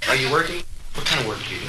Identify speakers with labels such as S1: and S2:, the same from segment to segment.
S1: Are you working? What kind of work do you do?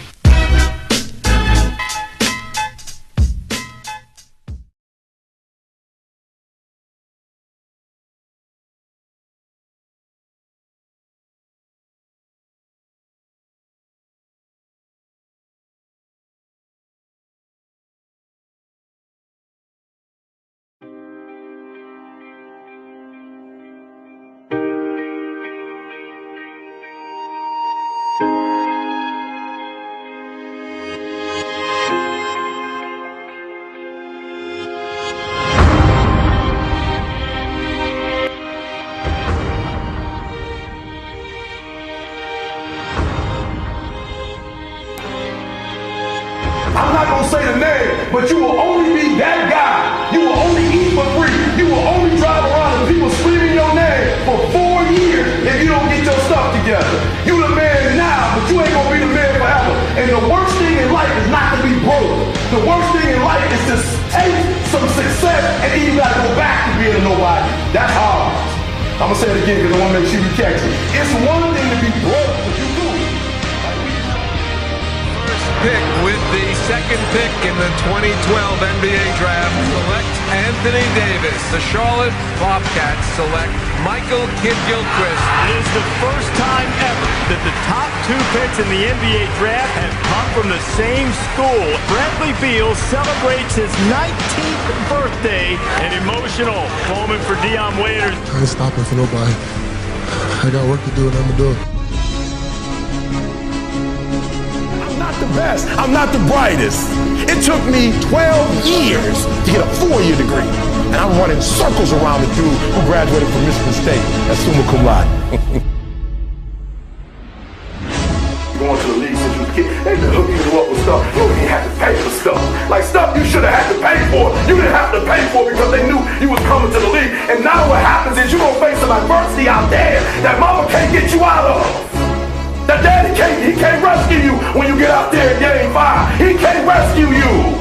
S2: I'm not gonna say the name, but you will only be that guy. You will only eat for free. You will only drive around with people screaming your name for 4 years if you don't get your stuff together. You the man now, but you ain't gonna be the man forever. And the worst thing in life is not to be broke. The worst thing in life is to take some success and then you gotta go back to being a nobody. That's hard. I'm gonna say it again because I wanna make sure you catch it. It's one thing to be broke, but you do.
S3: Pick with the second pick in the 2012 NBA draft, select Anthony Davis. The Charlotte Bobcats select Michael Kidd-Gilchrist.
S4: It is the first time ever that the top 2 picks in the NBA draft have come from the same school. Bradley Beal celebrates his 19th birthday. An emotional moment for Dion Waiters.
S5: I ain't stopping for nobody. I got work to do and I'm gonna do it.
S2: The best. I'm not the brightest. It took me 12 years to get a 4-year degree. And I'm running circles around the dude who graduated from Michigan State as summa cum laude. Going to the league since you was a kid, they been hooking you up with stuff. You don't even have to pay for stuff. Like stuff you should have had to pay for. You didn't have to pay for because they knew you was coming to the league. And now what happens is you're going to face some adversity out there that mama can't get you out of. That daddy can't rescue you when you get out there in game 5. He can't rescue you.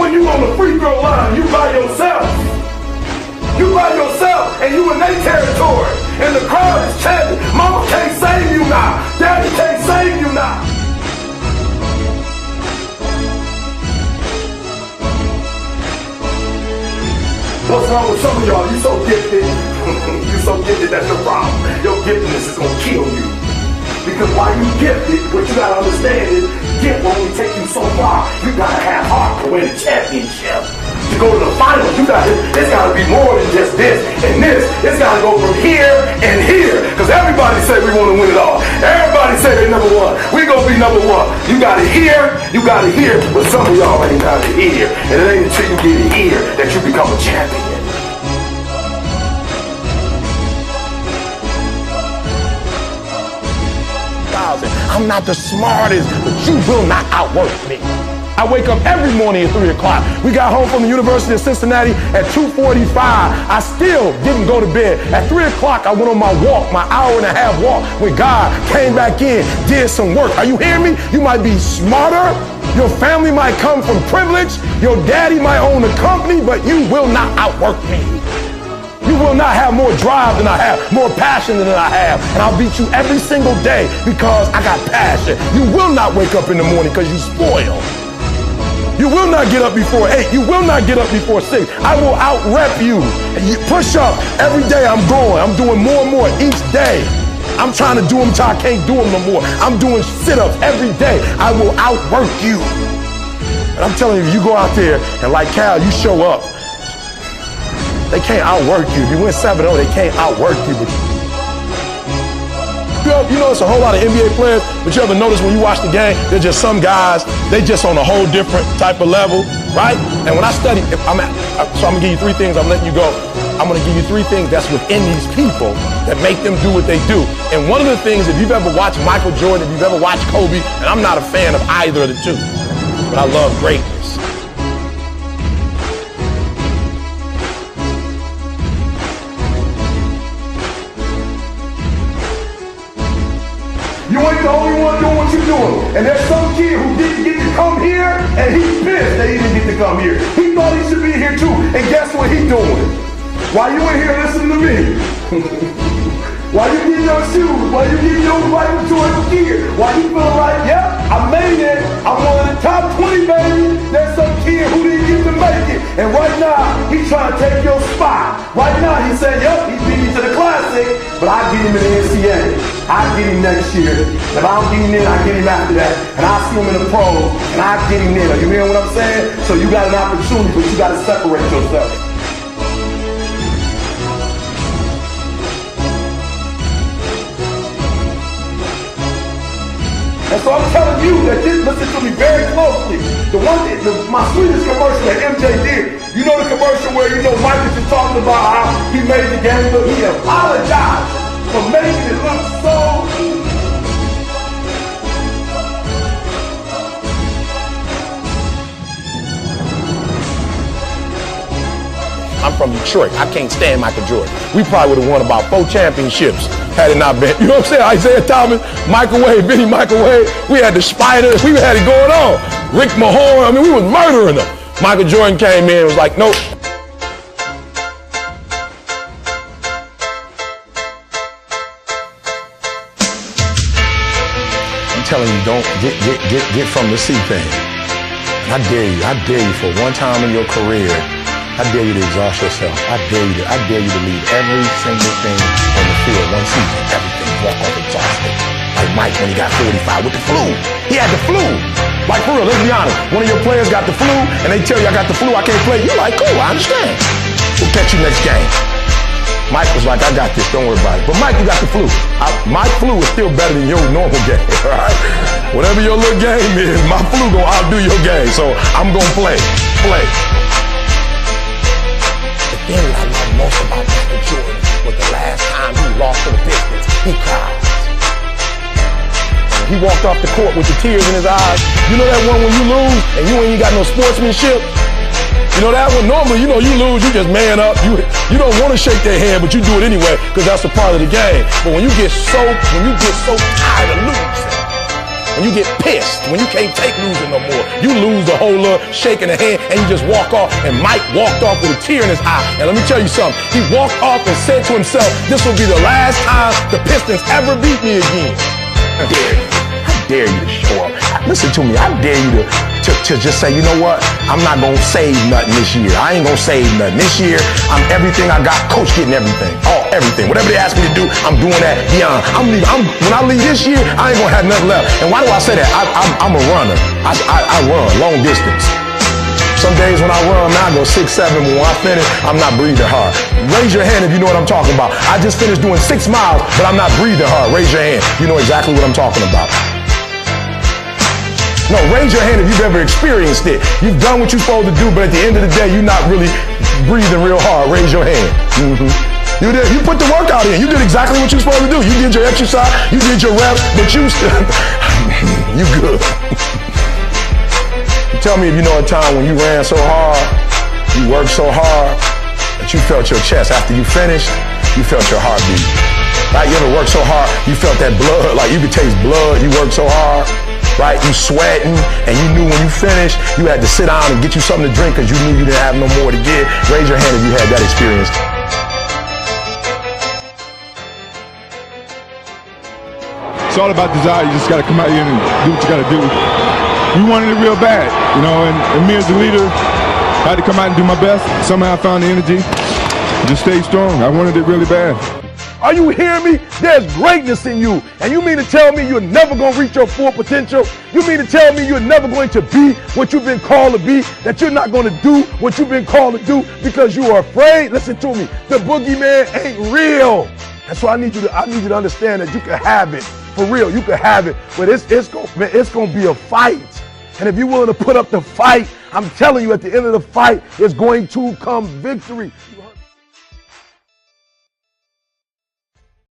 S2: When you on the free throw line, you by yourself. You by yourself and you in their territory. And the crowd is chanting, mama can't save you now. Daddy can't save you now. What's wrong with some of y'all? You so gifted. You so gifted, that's your problem. Your giftedness is gonna kill you. Because while you gifted, what you gotta understand is, gift will only take you so far. You gotta have heart to win a championship. To go to the finals, it's gotta be more than just this and this. It's gotta go from here and here. Because everybody say we wanna win it all. Everybody say they number one. We gonna be number one. You gotta hear, but some of y'all ain't gotta hear. And it ain't until you get it here that you become a champion. I'm not the smartest, but you will not outwork me. I wake up every morning at 3 o'clock. We got home from the University of Cincinnati at 2:45. I still didn't go to bed. At 3 o'clock, I went on my walk, my hour-and-a-half walk with God, came back in, did some work. Are you hearing me? You might be smarter. Your family might come from privilege. Your daddy might own a company, but you will not outwork me. You will not have more drive than I have, more passion than I have. And I'll beat you every single day because I got passion. You will not wake up in the morning because you spoiled. You will not get up before 8. You will not get up before 6. I will out-rep you. And you push up. Every day I'm growing. I'm doing more and more each day. I'm trying to do them till I can't do them no more. I'm doing sit-ups every day. I will outwork you. And I'm telling you, you go out there and like Cal, you show up. They can't outwork you. If you win 7-0, they can't outwork you. But you know, it's a whole lot of NBA players, but you ever notice when you watch the game, they're just some guys, they just on a whole different type of level, right? And when I study, so I'm gonna give you 3 things, I'm letting you go. I'm gonna give you 3 things that's within these people that make them do what they do. And one of the things, if you've ever watched Michael Jordan, if you've ever watched Kobe, and I'm not a fan of either of the 2, but I love greatness. You ain't the only one doing what you're doing. And there's some kid who didn't get to come here, and he's pissed that he didn't get to come here. He thought he should be here too, and guess what he's doing? Why you in here listening to me? Why you getting your shoes? Why you getting your Michael Jordan gear? Why Why you feeling like, yeah, I made it. I'm one of the top 20, baby. There's some kid who didn't get to make it. And right now, he's trying to take your spot. Right now, he said, yep, he beat me to the Classic, but I get him in the NCAA. I get him next year. If I don't get him in, I get him after that. And I see him in the pros, and I get him in. Are you hearing what I'm saying? So you got an opportunity, but you got to separate yourself. And so I'm telling you that this, listen to me very closely. My sweetest commercial that MJ did. You know the commercial where you know Michael just talking about how he made the game look. He apologized for making it look so easy. I'm from Detroit. I can't stand Michael Jordan. We probably would have won about 4 championships had it not been. You know what I'm saying? Isaiah Thomas, Microwave, Vinny Microwave. We had the Spiders. We had it going on. Rick Mahorn. I mean, we was murdering them. Michael Jordan came in and was like, nope. I'm telling you, don't get from the C thing. And I dare you for one time in your career, I dare you to exhaust yourself. I dare you to leave every single thing on the field one season. Everything. Walk off exhausted. Like Mike when he got 45 with the flu. He had the flu. Like for real, let's be honest. One of your players got the flu and they tell you I got the flu, I can't play. You're like, cool, I understand. We'll catch you next game. Mike was like, I got this, don't worry about it. But Mike, you got the flu. My flu is still better than your normal game, right? Whatever your little game is, my flu gonna outdo your game. So I'm gonna play. The thing I love most about Michael Jordan was the last time he lost to the Pistons, he cried. He walked off the court with the tears in his eyes. You know that one when you lose and you ain't got no sportsmanship? You know that one? Normally, you know, you lose, you just man up. You don't want to shake their hand, but you do it anyway because that's a part of the game. But when you get so tired of losing, when you get pissed, when you can't take losing no more, you lose the whole shaking the hand and you just walk off. And Mike walked off with a tear in his eye. And let me tell you something. He walked off and said to himself, this will be the last time the Pistons ever beat me again. I dare you to show up. Listen to me, I dare you to just say, you know what? I'm not gonna save nothing this year. I ain't gonna save nothing. This year, I'm everything I got. Coach getting everything. Everything. Whatever they ask me to do, I'm doing that beyond. When I leave this year, I ain't gonna have nothing left. And why do I say that? I'm a runner. I run long distance. Some days when I run, I go 6, 7. But when I finish, I'm not breathing hard. Raise your hand if you know what I'm talking about. I just finished doing 6 miles, but I'm not breathing hard. Raise your hand. You know exactly what I'm talking about. No, raise your hand if you've ever experienced it. You've done what you're supposed to do, but at the end of the day, you're not really breathing real hard. Raise your hand. You did. You put the workout in. You did exactly what you're supposed to do. You did your exercise. You did your reps, but you still, you good. Tell me if you know a time when you ran so hard, you worked so hard, that you felt your chest. After you finished, you felt your heartbeat. Right? You ever worked so hard, you felt that blood, like you could taste blood. You worked so hard. Right? You sweating, and you knew when you finished, you had to sit down and get you something to drink because you knew you didn't have no more to give. Raise your hand if you had that experience.
S5: It's all about desire. You just got to come out here and do what you got to do. We wanted it real bad, you know, and me as the leader, I had to come out and do my best. Somehow I found the energy. Just stay strong. I wanted it really bad.
S2: Are you hearing me? There's greatness in you. And you mean to tell me you're never going to reach your full potential? You mean to tell me you're never going to be what you've been called to be? That you're not going to do what you've been called to do because you are afraid? Listen to me. The boogeyman ain't real. That's why I need you to understand that you can have it. For real, you can have it. But it's going to be a fight. And if you're willing to put up the fight, I'm telling you, at the end of the fight, it's going to come victory.